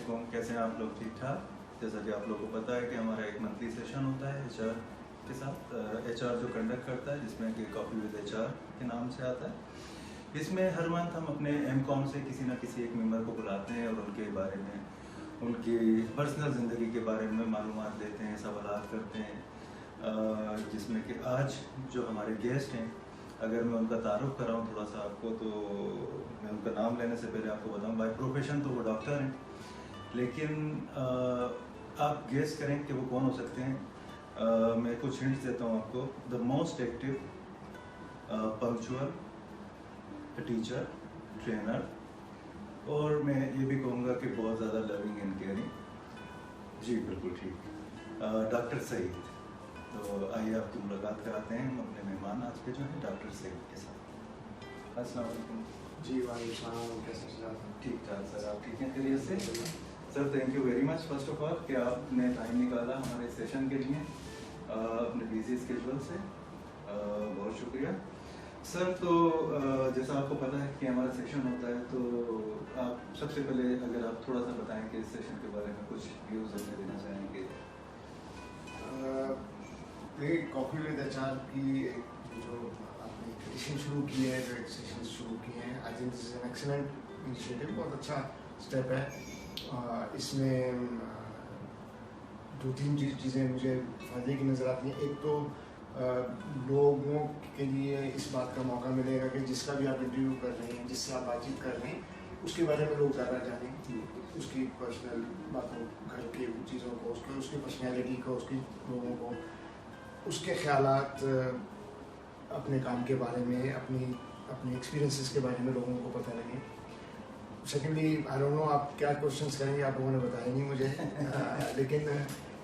علیکم، کیسے ہیں آپ لوگ؟ ٹھیک ٹھاک؟ جیسا کہ آپ لوگوں کو پتہ ہے کہ ہمارا ایک منتھلی سیشن ہوتا ہے ایچ آر کے ساتھ، ایچ آر جو کنڈکٹ کرتا ہے، جس میں کہ کافی ود ایچ آر کے نام سے آتا ہے۔ اس میں ہر منتھ ہم اپنے ایم کام سے کسی نہ کسی ایک ممبر کو بلاتے ہیں اور ان کے بارے میں، ان کی پرسنل زندگی کے بارے میں معلومات لیتے ہیں، سوالات کرتے ہیں، جس میں کہ آج جو ہمارے گیسٹ ہیں، اگر میں ان کا تعارف کراؤں تھوڑا سا آپ کو، تو میں ان کا نام لینے سے پہلے آپ کو بتاؤں، بائی پروفیشن تو وہ ڈاکٹر ہیں، لیکن آپ گیس کریں کہ وہ کون ہو سکتے ہیں۔ میں کچھ ہنٹس دیتا ہوں آپ کو۔ The most active, punctual, teacher, trainer, اور میں یہ بھی کہوں گا کہ بہت زیادہ لونگ اینڈ کیئرنگ۔ جی بالکل ٹھیک، ڈاکٹر سعید۔ تو آئیے آپ کی ملاقات کراتے ہیں ہم اپنے مہمان آج کے جو ہیں ڈاکٹر سعید کے ساتھ۔ السلام علیکم۔ جی وعلیکم السلام، کیسے ہیں؟ ٹھیک ٹھاک سر، آپ ٹھیک ہیں خیریت سے؟ Sir thank you very much first of all کہ آپ نے ٹائم نکالا ہمارے سیشن کے لیے اپنے بیزی اسکیجول سے، بہت شکریہ سر۔ تو جیسا آپ کو پتہ ہے کہ ہمارا سیشن ہوتا ہے، تو آپ سب سے پہلے اگر آپ تھوڑا سا بتائیں کہ اس سیشن کے بارے میں کچھ ویوز ہمیں دینا چاہیں گے۔ کافی ود ایچ آر کی جو آپ نے ٹریڈیشن شروع کی ہے، جو ایک سیشن شروع کیے ہیں، I think this is an excellent initiative, بہت اچھا اسٹیپ ہے۔ اس میں دو تین چیزیں مجھے فائدے کی نظر آتی ہیں۔ ایک تو لوگوں کے لیے اس بات کا موقع ملے گا کہ جس کا بھی آپ انٹرویو کر رہے ہیں، جس سے آپ بات چیت کر رہے ہیں، اس کے بارے میں لوگ زیادہ جانیں، اس کی پرسنل باتوں، گھر کی چیزوں کو، اس کی پرسنالٹی کو، اس کی لوگوں کو، اس کے خیالات، اپنے کام کے بارے میں، اپنے ایکسپیرینسز کے بارے میں لوگوں کو پتہ لگے۔ سیکنڈلی آئی ڈونٹ نو آپ کیا کوشچنس کریں گے، آپ لوگوں نے بتایا نہیں مجھے، لیکن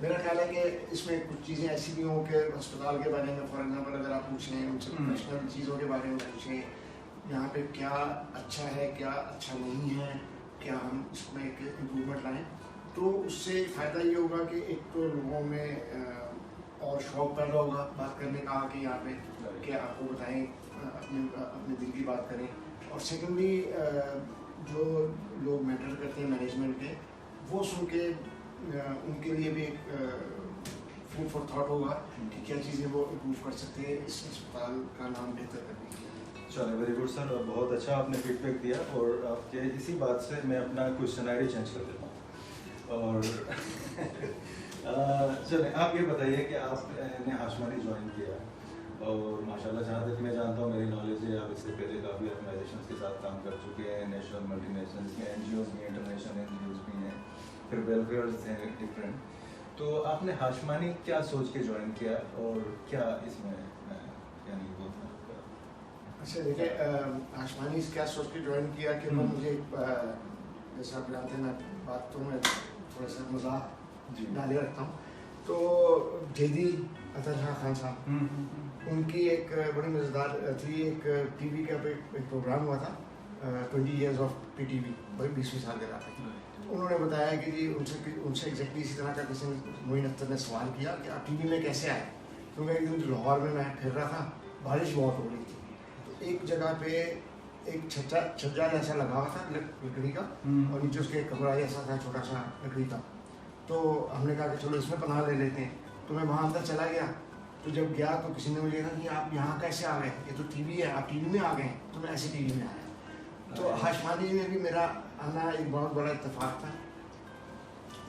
میرا خیال ہے کہ اس میں کچھ چیزیں ایسی بھی ہوں کہ ہسپتال کے بارے میں فار ایگزامپل اگر آپ پوچھیں، ان سے پروفیشنل چیزوں کے بارے میں پوچھیں، یہاں پہ کیا اچھا ہے، کیا اچھا نہیں ہے، کیا ہم اس میں ایک امپرومنٹ لائیں، تو اس سے فائدہ یہ ہوگا کہ ایک تو لوگوں میں اور شوق پیدا ہوگا بات کرنے کا، کہ یہاں پہ کہ آپ کو بتائیں، اپنے دل کی بات کریں۔ اور سیکنڈلی جو لوگ میٹر کرتے ہیں مینجمنٹ کے، وہ سن کے ان کے لیے بھی ایک فوڈ فار تھاٹ ہوگا کہ کیا چیزیں وہ امپروو کر سکتے ہیں اس اسپتال کا نام بہتر کرنے کے لیے۔ چلیں ویری گڈ سر، بہت اچھا آپ نے فیڈ بیک دیا، اور آپ کے اسی بات سے میں اپنا کوشچنری چینج کر دیتا ہوں۔ اور چلیں آپ یہ بتائیے کہ آپ نے ہاشمانی جوائن کیا، اور ماشاءاللہ جہاں تک میں جانتا ہوں، میری نالج ہے، آپ اس سے پہلے کافی آرگنائزیشنس کے ساتھ کام کر چکے ہیں، نیشنل، ملٹی نیشنل، اس میں این جی اوز بھی ہیں، انٹرنیشنل این جی اوز بھی ہیں، پھر ویلفیئرز ہیں ڈفرینٹ۔ تو آپ نے ہاشمانی کیا سوچ کے جوائن کیا، اور کیا اس میں یعنی وہ اچھا دیکھیں، ہاشمانی کیا سوچ کے جوائن کیا کہ وہ مجھے، جیسا آپ جانتے ہیں میں بات تو میں تھوڑا سا مزاح ڈالے رکھتا ہوں، تو جیدی اطہر شاہ خان صاحب، ان کی ایک بڑی مزیدار تھی، ایک ٹی وی کا ایک پروگرام ہوا تھا 20 years of P T V, 20ویں سال کے رات میں، انہوں نے بتایا کہ جی ان سے ایگزیکٹلی اسی طرح کا کسی معین اختر نے سوال کیا کہ آپ ٹی وی میں کیسے آئے، کیونکہ ایک دن لاہور میں پھر رہا تھا، بارش بہت ہو رہی تھی، تو ایک جگہ پہ ایک چھجا جیسا لگا ہوا تھا لکڑی کا، اور نیچے اس کے کمرہ جیسا تھا چھوٹا سا لکڑی کا، تو ہم نے کہا کہ چلو اس میں پناہ لے لیتے ہیں، تو میں وہاں اندر چلا گیا، تو جب گیا تو کسی نے مجھے کہا کہ آپ یہاں کیسے آ گئے، یہ تو ٹی وی ہے، آپ ٹی وی میں آ گئے ہیں، تو میں ایسے ٹی وی میں آیا۔ تو ہاشمانی میں بھی میرا آنا ایک بہت بڑا اتفاق تھا،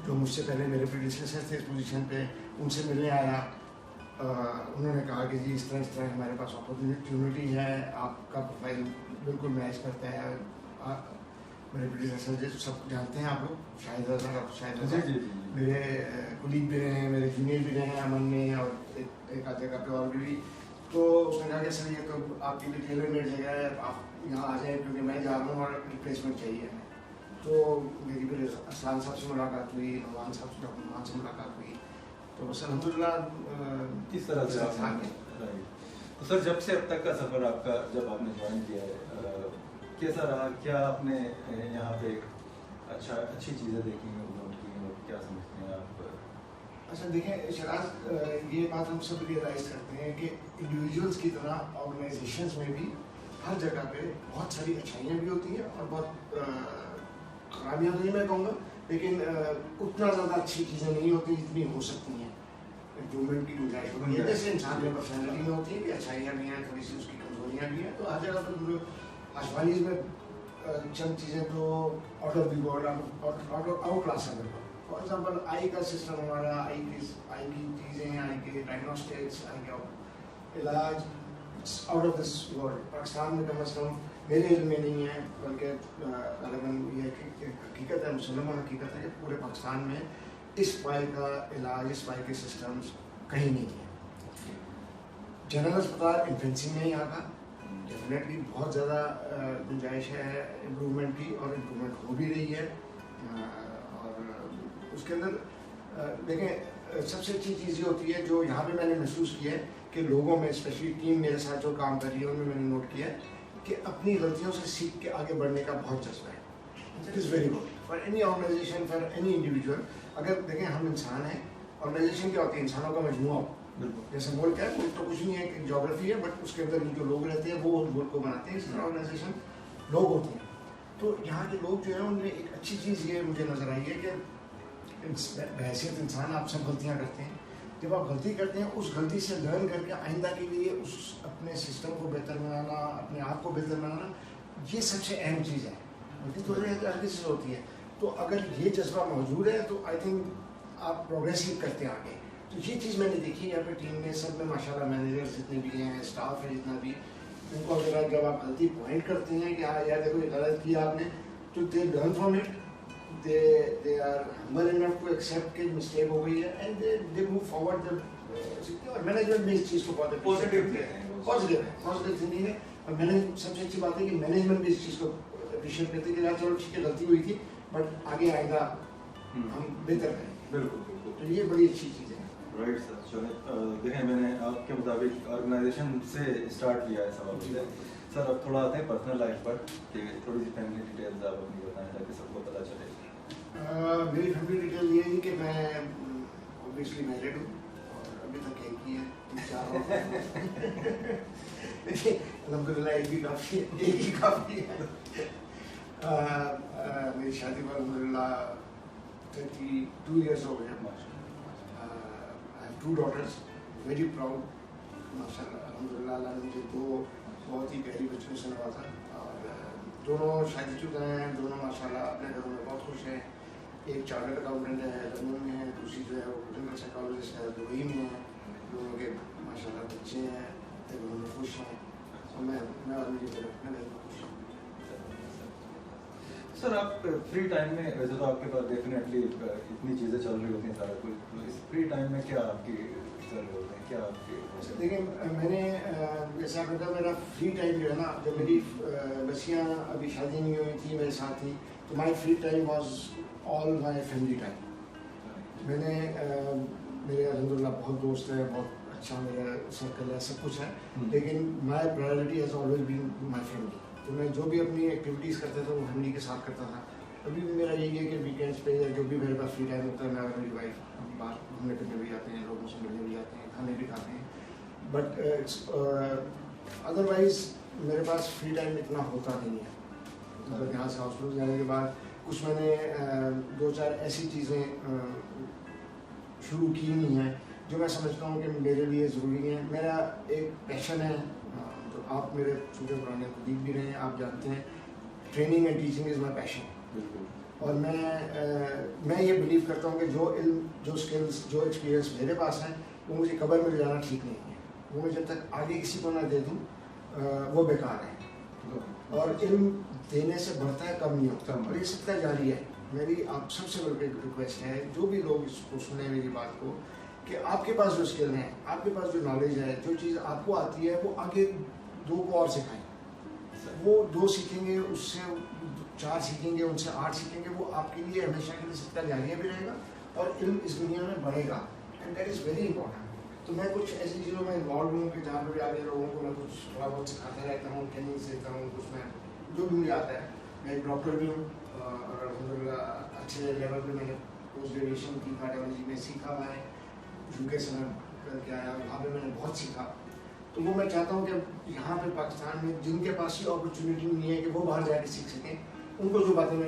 جو مجھ سے پہلے میرے پریڈیسیسر تھے اس پوزیشن پہ، ان سے ملنے آیا، انہوں نے کہا کہ جی اس طرح ہمارے پاس اپرچونیٹی ہے، آپ کا پروفائل بالکل میچ کرتا ہے، میرے پریڈیسیسر جو سب جانتے ہیں آپ لوگ، شاہد میرے کلیگ بھی رہے ہیں، میرے جونیئر بھی رہے ہیں امن میں، اور ایک آدھ جگہ پہ اور بھی، تو اس نے کہا کہ سر یہ تو آپ کے لیے ٹیلر میڈ جگہ ہے، آپ یہاں آ جائیں کیونکہ میں جا رہا ہوں اور ریپلیسمنٹ چاہیے ہمیں۔ تو میری پھر اسلام صاحب سے ملاقات ہوئی، نعمان صاحب سے، ڈاکٹر نعمان سے ملاقات ہوئی، تو بس الحمدللہ اس طرح سے آپ نے۔ تو سر جب سے اب تک کا سفر آپ کا، جب آپ نے جوائن کیا ہے، کیسا رہا؟ کیا آپ نے یہاں پہ اچھی چیزیں دیکھی ہیں، نوٹ کی ہیں، کیا سمجھتے ہیں آپ؟ اچھا دیکھیں شراز، یہ بات ہم سب ریئلائز کرتے ہیں کہ انڈیویجولس کی طرح آرگنائزیشنز میں بھی ہر جگہ پہ بہت ساری اچھائیاں بھی ہوتی ہیں اور بہت خرابیاں تو نہیں میں کہوں گا، لیکن اتنا زیادہ اچھی چیزیں نہیں ہوتی جتنی ہو سکتی ہیں. امپروومنٹ کی گنجائش ہوتی ہے. جیسے انسان میں پرسنالٹی میں ہوتی ہے کہ اچھائیاں بھی ہیں, تھوڑی سی اس کی کمزوریاں بھی ہیں, تو ہر جگہ پر آشوانیز میں چند چیزیں تو out of the world, out class ہے. فار ایگزامپل آئی کا سسٹم ہمارا, آئی کی چیزیں, آئی کے ڈائگنوسٹکس, آئی کا علاج out of this world. Pakistan میں کم از کم میرے علم میں نہیں ہے, بلکہ غالباً یہ حقیقت ہے, مسلمان حقیقت ہے کہ پورے پاکستان میں اس پائی کا علاج, اس پائی کے سسٹمز کہیں نہیں ہیں. جنرل اسپتال انفینسی میں یہاں کا ڈیفینیٹلی بہت زیادہ گنجائش ہے امپروومنٹ کی, اور امپروومنٹ ہو بھی رہی ہے. اور اس کے اندر دیکھیں سب سے اچھی چیز یہ ہوتی ہے جو یہاں پہ میں نے محسوس کیا ہے کہ لوگوں میں, اسپیشلی ٹیم میرے ساتھ جو کام کر رہی ہے ان میں نے نوٹ کیا ہے کہ اپنی غلطیوں سے سیکھ کے آگے بڑھنے کا بہت جذبہ ہے. It is very good for any organisation, for any individual. اگر دیکھیں ہم انسان ہیں, آرگنائزیشن کیا ہوتی ہے, انسانوں کا مجموعہ. جیسے ملک ہے, ملک تو کچھ نہیں ہے, ایک جغرافی ہے, بٹ اس کے اندر جو لوگ رہتے ہیں وہ ملک کو بناتے ہیں. اس طرح آرگنائزیشن لوگ ہوتے ہیں. تو یہاں کے لوگ جو ہیں ان میں ایک اچھی چیز یہ مجھے نظر آئی ہے کہ بحیثیت انسان آپ سب غلطیاں کرتے ہیں. جب آپ غلطی کرتے ہیں, اس غلطی سے لرن کر کے آئندہ کے لیے اس اپنے سسٹم کو بہتر بنانا, اپنے آپ کو بہتر بنانا, یہ سب سے اہم چیز ہے. غلطی تو ہر کسی سے ہوتی ہے. تو اگر یہ جذبہ موجود ہے تو آئی تھنک آپ پروگریسو کرتے ہیں آگے. تو یہ چیز میں نے دیکھی یہاں پہ ٹیم میں, سب میں ماشاء اللہ مینیجر جتنے بھی ہیں, اسٹاف ہے جتنا بھی, ان کو اگر جب آپ غلطی پوائنٹ کرتے ہیں کہ ہاں یار دیکھو یہ غلط کیا آپ نے, تو they learn from it, they are humble enough to accept کہ مسٹیک ہو گئی ہے, and they move forward. اور مینجمنٹ میں اس چیز کو بہت پازیٹیو تھنکنگ ہے. اور میں نے سب سے اچھی بات ہے کہ مینجمنٹ بھی اس چیز کو اپریشیٹ کرتے ہیں کہ چلو ٹھیک ہے غلطی ہوئی تھی, بٹ آگے آئندہ ہم بہتر کریں. بالکل, تو یہ بڑی اچھی چیز ہے. Right sir. چلیں دیکھیں میں نے آپ کے مطابق آرگنائزیشن سے اسٹارٹ کیا ہے سوال. سر اب تھوڑا آتے ہیں پرسنل لائف پر, کہ تھوڑی سی فیملی ڈیٹیلز آپ اپنی بتائیں تاکہ سب کو پتہ چلے. میری فیملی ڈیٹیل یہ ہے کہ میں اوبیسلی میرڈ ہوں, اور ابھی تک ایک ہی ہے. الحمد للہ ایک بھی کافی ہے, ایک ہی کافی ہے. میری شادی کو الحمد للہ 32 ایئرس ہو گئے ہیں. I have 2 daughters, very proud. ماشاء اللہ الحمد للہ اللہ نے مجھے 2 بہت ہی پیاری بچوں سے نوازا, اور دونوں شادی شدہ ہیں. دونوں ماشاء اللہ اپنے گھروں میں بہت خوش ہیں. ایک چارٹرڈ اکاؤنٹنٹ ہے, لندن میں ہے, دوسری جو ہے وہ کلینکل سائیکالوجسٹ ہے, دبئی میں ہے. دونوں کے ماشاء اللہ بچے ہیں, گھروں میں خوش ہیں, اور میں اور میری طرف میں خوش ہوں. سر آپ فری ٹائم میں, ویسے تو آپ کے پاس ڈیفینیٹلی اتنی چیزیں چل رہی ہوتی ہیں سارا کچھ, تو اس فری ٹائم میں کیا آپ کی چل رہے ہوتے ہیں, کیا آپ کے؟ دیکھیں میں نے جیسے آپ نے کہا میرا فری ٹائم جو ہے نا, جب میری بچیاں ابھی شادی نہیں ہوئی تھی, میرے ساتھ تھی, تو my free time was all my family time. میں نے میرے الحمد للہ بہت دوست ہیں, بہت اچھا میرا سرکل ہے, سب کچھ ہے, لیکن my priority has always been my family. تو میں جو بھی اپنی ایکٹیویٹیز کرتا تھا وہ فیملی کے ساتھ کرتا تھا. ابھی بھی میرا یہی ہے کہ ویکینڈس پہ یا جو بھی میرے پاس فری ٹائم ہوتا ہے, میں اور میری وائف باہر گھومنے پھرنے بھی جاتے ہیں, لوگوں سے ملنے بھی جاتے ہیں, کھانے بھی کھاتے ہیں. بٹ ادروائز میرے پاس فری ٹائم اتنا ہوتا نہیں ہے. مطلب یہاں سے ہاسپٹل جانے کے بعد کچھ میں نے 2-4 ایسی چیزیں شروع کی نہیں ہیں جو میں سمجھتا ہوں کہ میرے لیے ضروری ہیں. میرا ایک پیشن ہے, تو آپ میرے چھوٹے پرانے قریب بھی رہے ہیں, آپ جانتے ہیں ٹریننگ اینڈ ٹیچنگ از مائی پیشن. اور میں یہ بلیو کرتا ہوں کہ جو علم, جو اسکلس, جو ایکسپیرینس میرے پاس ہیں وہ مجھے قبر میں لے جانا ٹھیک نہیں ہے. وہ میں جب تک آگے کسی کو نہ دے دوں وہ بیکار ہے. اور علم دینے سے بڑھتا ہے, کم نہیں ہوتا, اور یہ صدقہ جاری ہے. میری آپ سب سے بڑی ریکویسٹ ہے, جو بھی لوگ اس کو سنیں میری بات کو, کہ آپ کے پاس جو اسکل ہیں, آپ کے پاس جو نالج ہے, جو چیز آپ کو آتی ہے, وہ آگے 2 کو اور سکھائیں. وہ 2 سیکھیں گے, اس سے 4 سیکھیں گے, ان سے 8 سیکھیں گے, وہ آپ کے لیے ہمیشہ کے لیے صدقہ جاریہ بھی رہے گا, اور علم اس دنیا میں بڑھے گا. And that is very important. تو میں کچھ ایسی چیزوں میں انوالو ہوں کہ جہاں پہ بھی آگے لوگوں کو میں کچھ تھوڑا بہت سکھاتا رہتا ہوں, ٹریننگ دیتا ہوں, کچھ میں جو بھی مجھے آتا ہے. میں ایک ڈاکٹر بھی ہوں, اور الحمد للہ اچھے لیول پہ میں نے پوسٹ گریجویشن کی کارڈیالوجی میں سیکھا ہوا ہے. UK سے میں کر کے آیا, وہاں پہ میں نے بہت سیکھا. تو وہ میں چاہتا ہوں کہ یہاں پہ پاکستان میں جن کے پاس یہ اپرچونیٹی نہیں ہے کہ وہ باہر جا کے سیکھ سکیں, ان کو جو باتیں میں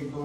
1-2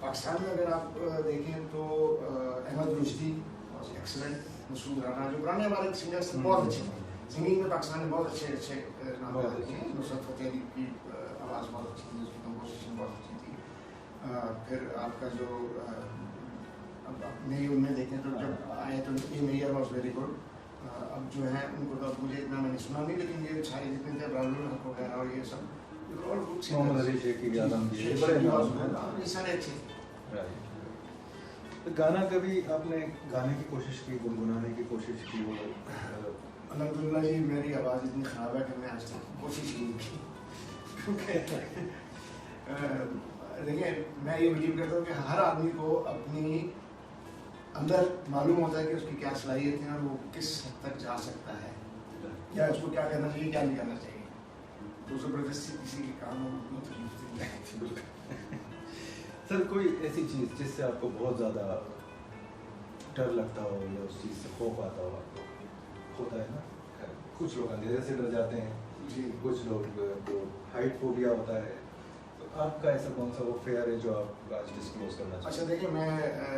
پاکستان میں اگر آپ دیکھیں تو احمد رشدی ایکسلنٹ، مسعود رانا جو پرانے ہمارے سنگرس بہت اچھے ہیں. سنگنگ میں پاکستان میں بہت اچھے نام آتے ہیں. نصرت فتح علی کی آواز بہت اچھی تھی، اس کی کمپوزیشن بہت اچھی تھی. پھر آپ کا جو اب نئی ان میں دیکھیں تو جب آئے تو یہ میئر واز ویری گڈ. اب جو ہے ان کو تو مجھے اتنا میں نے سنا نہیں، لیکن یہ سارے جتنے تھے ابراہیم الحق وغیرہ اور یہ سب محمد علی شیخی یہ سارے اچھے. گانا کبھی آپ نے گانے کی کوشش کی، گنگنانے کی کوشش کی؟ وہ الحمدللہ جی میری آواز اتنی خراب ہے کہ میں آج تک کوشش نہیں کی. دیکھیں میں یہ بلیو کرتا ہوں کہ ہر آدمی کو اپنی اندر معلوم ہوتا ہے کہ اس کی کیا صلاحیت ہے اور وہ کس حد تک جا سکتا ہے، یا اس کو کیا کرنا چاہیے کیا نہیں کرنا چاہیے. تو زبردستی کسی کے کام میں تکلیف نہیں. سر کوئی ایسی چیز جس سے آپ کو بہت زیادہ ڈر لگتا ہو یا اس چیز سے خوف آتا ہو؟ آپ کو ہوتا ہے نا، کچھ لوگ اندھیرے سے ڈر جاتے ہیں جی، کچھ لوگ کو ہائٹ فوبیا ہوتا ہے، تو آپ کا ایسا کون سا وہ فیئر ہے جو آپ آج ڈسکلوز کرنا چاہتے ہیں؟ اچھا دیکھیں میں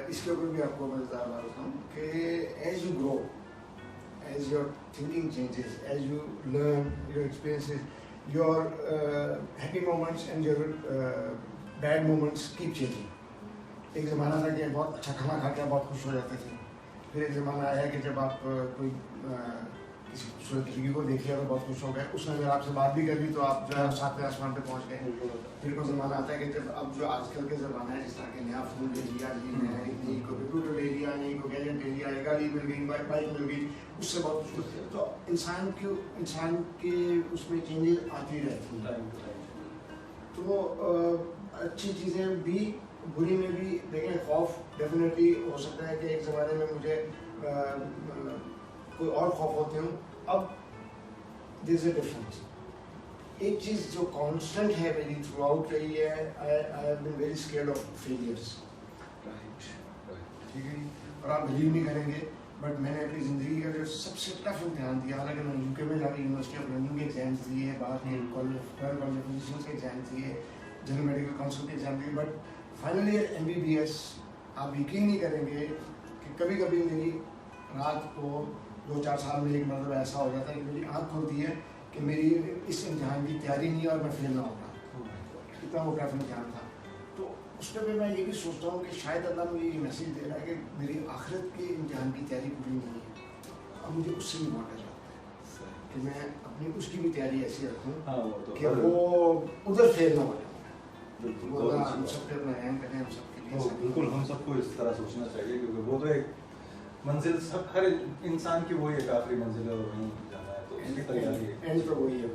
اس کے اوپر بھی آپ کو مزیدار بات بتاؤں کہ as you grow, as your thinking changes, as you learn your experiences, your happy moments and your bad moments keep changing. ایک زمانہ تھا کہ بہت اچھا کھانا کھا کے بہت خوش ہو جاتے تھے. پھر ایک زمانہ آیا کہ جب آپ کوئی کسی خوبصورت لڑکی کو دیکھے اور بہت خوش ہو گئے، اس نے اگر آپ سے بات بھی کر لی تو آپ جو ہے ساتویں آسمان پہ پہنچ گئے. پھر کوئی زمانہ آتا ہے کہ جب اب جو آج کل کے زمانہ ہے جس طرح کہ نیا فون لے لیا، نئی کو کمپیوٹر لے لیا، نئی کو گیجٹ لے لیا، گاڑی مل گئی، بائک مل گئی، اس سے بہت خوش ہوتے ہیں. تو انسان کے اس میں چینجز آتی رہتی ہیں. تو اچھی چیزیں بھی بری میں بھی دیکھیں. خوف ڈیفینیٹلی ہو سکتا ہے کہ ایک زمانے میں مجھے کوئی اور خوف ہوتے ہوں. اب دیر از اے ڈفرنس. ایک چیز جو کانسٹنٹ ہے میری تھرو آؤٹ رہی ہے، I have been very scared of failures. ٹھیک ہے جی، اور آپ بلیو نہیں کریں گے بٹ میں نے اپنی زندگی کا جو سب سے ٹف امتحان دیا، حالانکہ میں یو کے میں جا کے یونیورسٹی آف لرننگ کے ایگزامس دیے، باہر کے کالج آف فزیشنس کے ایگزامس دیے، جنرل میڈیکل کاؤنسل کے ایگزام دیے، بٹ فائنلی MBBS آپ یقین نہیں کریں گے کہ کبھی کبھی میری رات کو 2-4 سال میں ایک مرتبہ ایسا ہو جاتا ہے کہ میری آنکھ کھلتی ہے کہ میری اس امتحان کی تیاری نہیں ہے اور میں فیل نہ ہوگا. اتنا وہ ٹف امتحان تھا. تو اس پہ میں یہ بھی سوچتا ہوں کہ شاید اللہ مجھے یہ میسیج دے رہا ہے کہ میری آخرت کے امتحان کی تیاری پوری نہیں ہے. اب مجھے اس سے بھی بہت ڈر لگتا ہے کہ میں اپنی اس کی بھی تیاری ایسی رکھوں کہ وہ ادھر فیل نہ ہو جائے. ہم سب پہ اپنا اہم کریں، ہم سب کے لیے. بالکل ہم سب کو اس طرح سوچنا چاہیے، کیونکہ وہ تو ایک منزل ہر انسان کی وہی ایک آخری منزل ہے اور وہیں جانا ہے، تو اس کی تیاری اینڈ تو وہی ہے.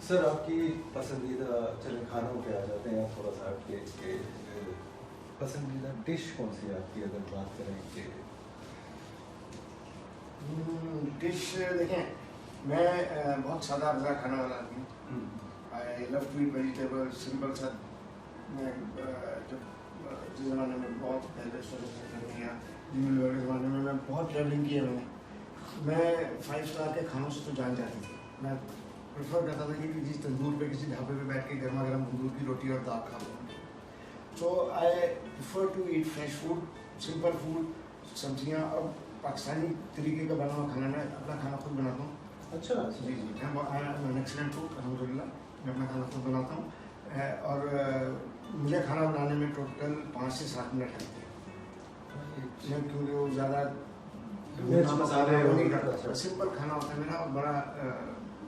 سر آپ کی پسندیدہ، چلیں کھانوں پہ آ جاتے ہیں تھوڑا سا ہٹ کے، پسندیدہ ڈش کون سی ہے آپ کی اگر بات کریں کہ؟ ڈش دیکھیں میں بہت سادہ غذا کھانے والا آدمی ہوں. I love to eat vegetable, simple سا. میں جس زمانے میں بہت پہلے کیا کے زمانے میں بہت ٹریولنگ کی ہے میں 5 اسٹار کے کھانوں سے تو جان جاتی تھی. میں پریفر کرتا تھا کہ کسی تندور پہ کسی ڈھابے پہ بیٹھ کے گرما گرم تندور کی روٹی اور دال کھا لوں. So I prefer to eat fresh food, simple food, سبزیاں. اور پاکستانی طریقے کا بنا ہوا کھانا میں اپنا کھانا خود بناتا ہوں. اچھا جی ایکسلنٹ کوک الحمد للہ. میں اپنا کھانا خود بناتا ہوں اور مجھے کھانا بنانے میں ٹوٹل 5 سے 7 منٹ لگتے ہیں. کیونکہ وہ زیادہ مسالے نہیں کرتا، سمپل کھانا ہوتا ہے میرا اور بڑا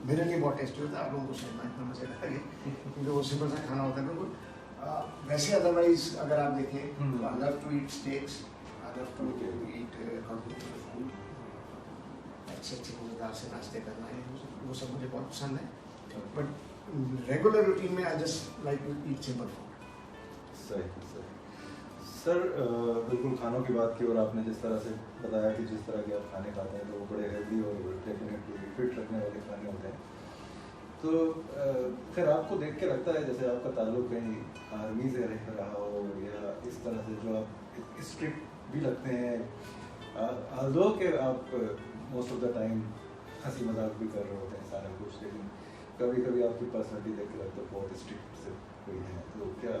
میرے لیے بہت ٹیسٹی ہوتا ہے. آپ لوگوں کو شاید اتنا مزے لگے کیونکہ وہ سمپل سا کھانا ہوتا ہے بالکل. ویسے ادروائز اگر آپ دیکھیں I love to eat steaks, I love to eat continental food. اچھے مزیدار سے ناشتے کرنا ہے، وہ سب مجھے بہت پسند ہے. بٹ ریگولر روٹین میں I just like to eat simple food. صحیح. سر بالکل کھانوں کی بات کی اور آپ نے جس طرح سے بتایا کہ جس طرح کے آپ کھانے کھاتے ہیں تو وہ بڑے ہیلدی اور ڈیفینیٹلی فٹ رکھنے والے کھانے ہوتے ہیں. تو خیر آپ کو دیکھ کے لگتا ہے جیسے آپ کا تعلق کہیں آرمی سے رہا ہو یا اس طرح سے جو آپ اسٹرکٹ بھی لگتے ہیں، آلدو کہ آپ موسٹ آف دا ٹائم ہنسی مذاق بھی کر رہے ہوتے ہیں سارا کچھ، لیکن کبھی کبھی آپ کی پرسنالٹی دیکھ کے لگتا ہے بہت اسٹرکٹ سے کوئی ہے. تو کیا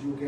UK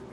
UK